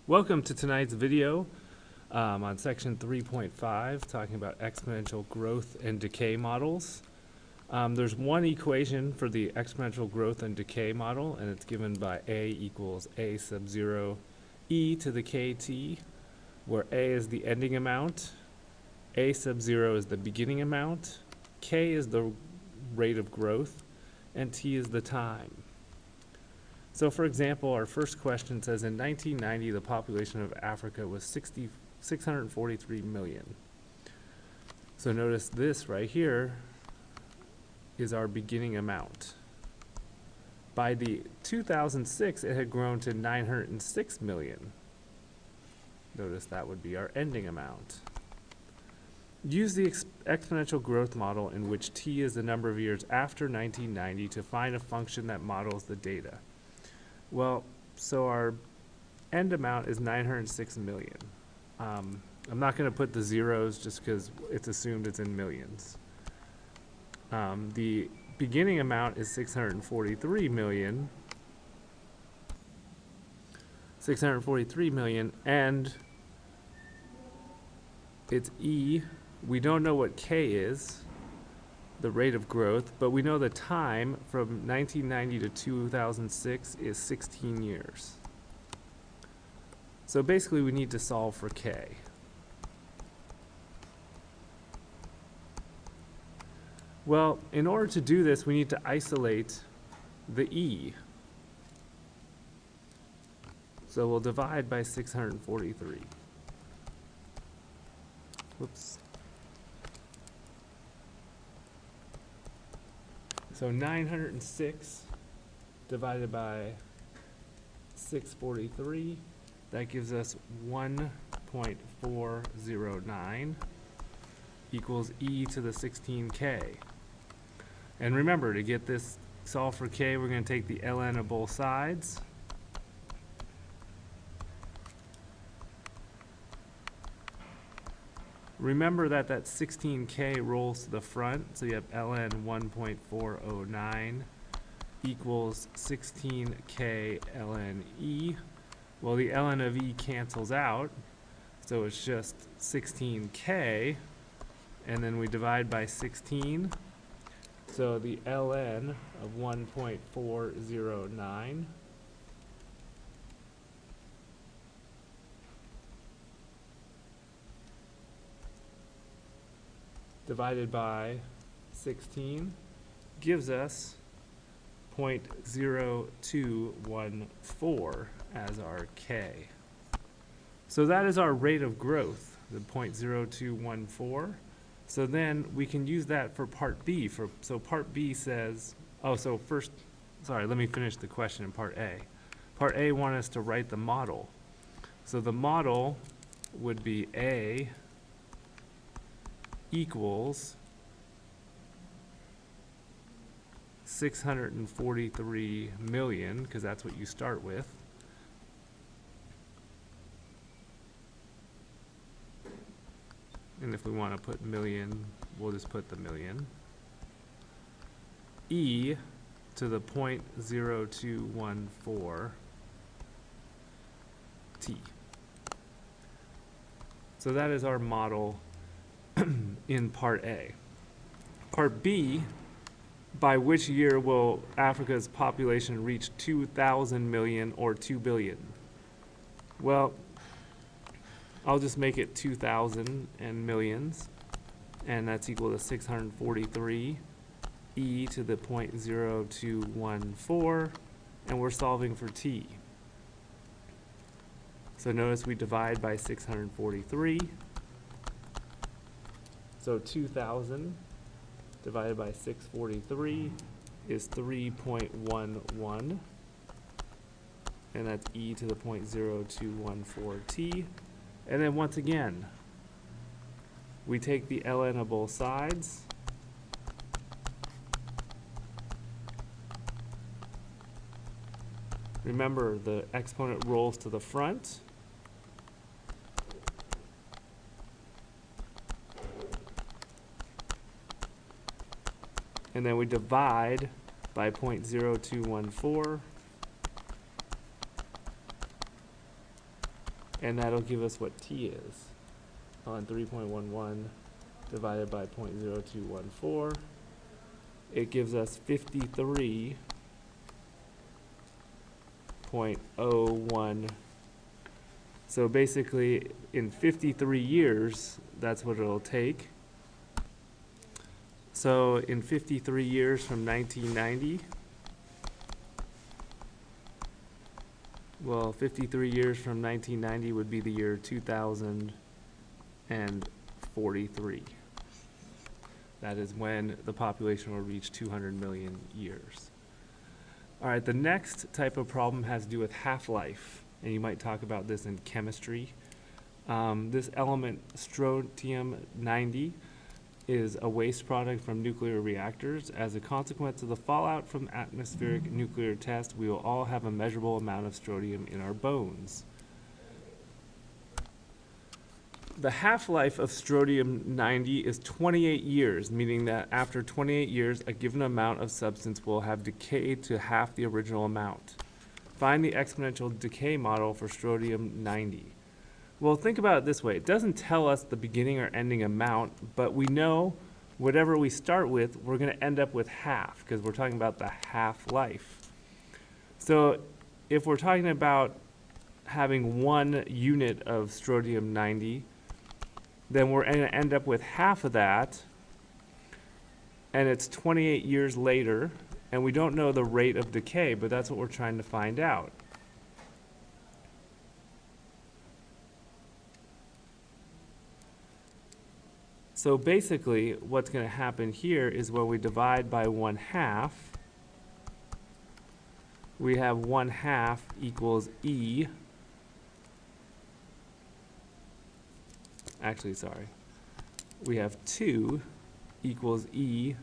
Welcome to tonight's video on section 3.5, talking about exponential growth and decay models. There's one equation for the exponential growth and decay model, and it's given by A equals A sub 0 e to the kt, where A is the ending amount, A sub 0 is the beginning amount, K is the rate of growth, and T is the time. So for example, our first question says in 1990 the population of Africa was 643 million. So notice this right here is our beginning amount. By the 2006 it had grown to 906 million. Notice that would be our ending amount. Use the exponential growth model in which t is the number of years after 1990 to find a function that models the data. Well, so our end amount is 906 million. I'm not going to put the zeros just because it's assumed it's in millions. The beginning amount is 643 million. 643 million, and it's E. We don't know what K is, the rate of growth, but we know the time from 1990 to 2006 is 16 years. So basically we need to solve for K. Well, in order to do this, we need to isolate the E. So we'll divide by 643. Whoops. So 906 divided by 643, that gives us 1.409 equals e to the 16k. And remember, to get this solved for k, we're going to take the ln of both sides. Remember that 16k rolls to the front, so you have ln 1.409 equals 16k ln e. Well, the ln of e cancels out, so it's just 16k, and then we divide by 16. So the ln of 1.409 divided by 16 gives us 0.0214 as our K. So that is our rate of growth, the 0.0214. So then we can use that for part B. So part B says, so first, sorry, let me finish the question in part A. Part A wants us to write the model. So the model would be A equals 643 million, because that's what you start with. And if we want to put million, we'll just put the million. E to the 0.0214 t. So that is our model in part A. Part B, by which year will Africa's population reach 2,000 million or 2 billion? Well, I'll just make it 2,000 and millions, and that's equal to 643 e to the 0.0214, and we're solving for t. So notice we divide by 643. So 2,000 divided by 643 is 3.11, and that's e to the 0.0214 t. And then once again, we take the ln of both sides. Remember, the exponent rolls to the front. And then we divide by 0.0214, and that'll give us what T is on 3.11 divided by 0.0214. It gives us 53.01. So basically, in 53 years, that's what it'll take. So in 53 years from 1990, well, 53 years from 1990 would be the year 2043. That is when the population will reach 200 million years. All right, the next type of problem has to do with half-life, and you might talk about this in chemistry. This element, strontium-90, is a waste product from nuclear reactors. As a consequence of the fallout from atmospheric nuclear test, we will all have a measurable amount of strontium in our bones. The half-life of strontium-90 is 28 years, meaning that after 28 years, a given amount of substance will have decayed to half the original amount. Find the exponential decay model for strontium-90. Well, think about it this way. It doesn't tell us the beginning or ending amount, but we know whatever we start with, we're going to end up with half, because we're talking about the half-life. So if we're talking about having 1 unit of strontium-90, then we're going to end up with half of that, and it's 28 years later, and we don't know the rate of decay, but that's what we're trying to find out. So basically, what's going to happen here is when we divide by 1/2, we have 1/2 equals E. Actually, sorry. We have 2 equals E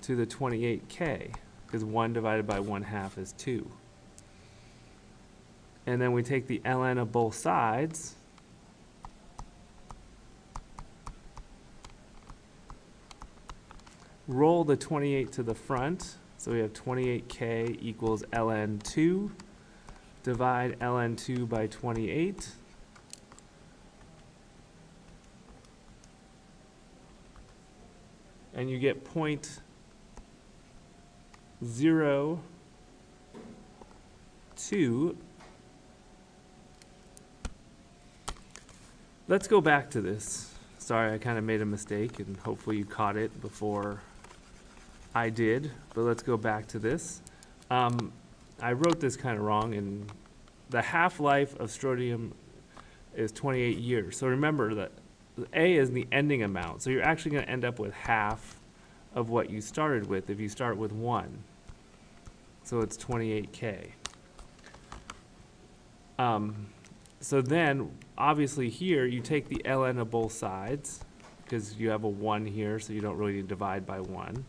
to the 28K, because 1 divided by 1/2 is 2. And then we take the ln of both sides, roll the 28 to the front, so we have 28K equals ln 2, divide ln 2 by 28, and you get 0.02. Let's go back to this. Sorry, I kind of made a mistake, and hopefully you caught it before I did, but let's go back to this. I wrote this kind of wrong, and the half-life of strontium is 28 years. So remember that A is the ending amount, so you're actually going to end up with half of what you started with if you start with 1. So it's 28K. So then, obviously here, you take the ln of both sides, because you have a 1 here, so you don't really need to divide by 1.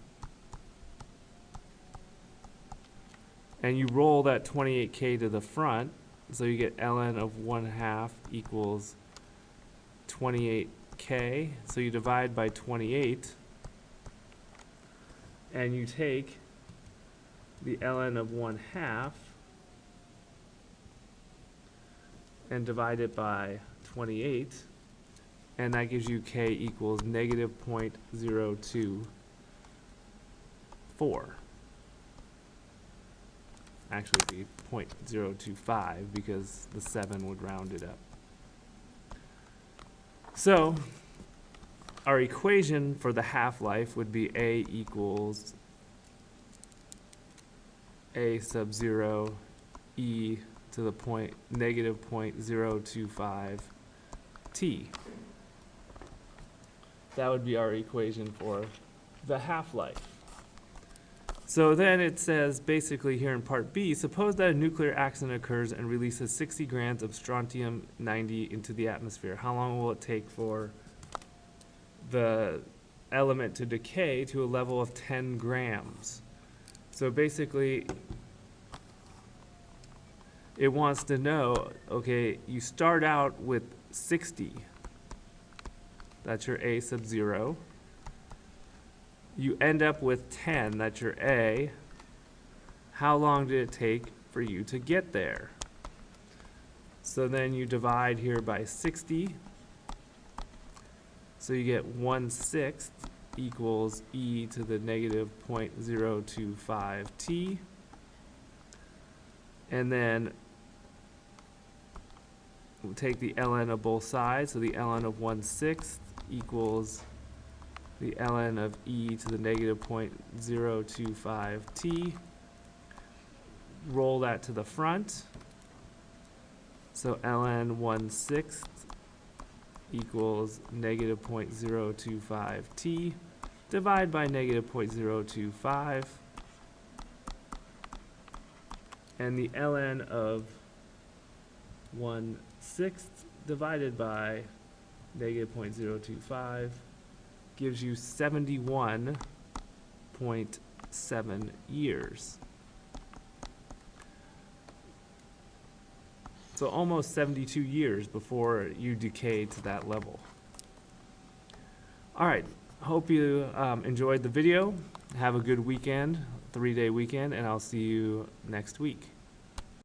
And you roll that 28K to the front, so you get ln of 1/2 equals 28K. So you divide by 28, and you take the ln of 1/2 and divide it by 28, and that gives you K equals negative 0.024. Actually, it'd be 0.025 because the 7 would round it up. So our equation for the half-life would be A equals A sub 0 E to the negative 0.025 T. That would be our equation for the half-life. So then it says, basically here in part B, suppose that a nuclear accident occurs and releases 60 grams of strontium-90 into the atmosphere. How long will it take for the element to decay to a level of 10 grams? So basically, it wants to know, okay, you start out with 60. That's your A sub 0. You end up with 10, that's your A. How long did it take for you to get there? So then you divide here by 60. So you get 1/6 equals e to the negative 0.025 t. And then we'll take the ln of both sides. So the ln of 1/6 equals the ln of e to the negative 0.025 t. Roll that to the front. So ln 1/6 equals negative 0.025 t. Divide by negative 0.025. And the ln of 1/6 divided by negative 0.025 gives you 71.7 years. So almost 72 years before you decay to that level. All right, hope you enjoyed the video. Have a good weekend, 3-day weekend, and I'll see you next week.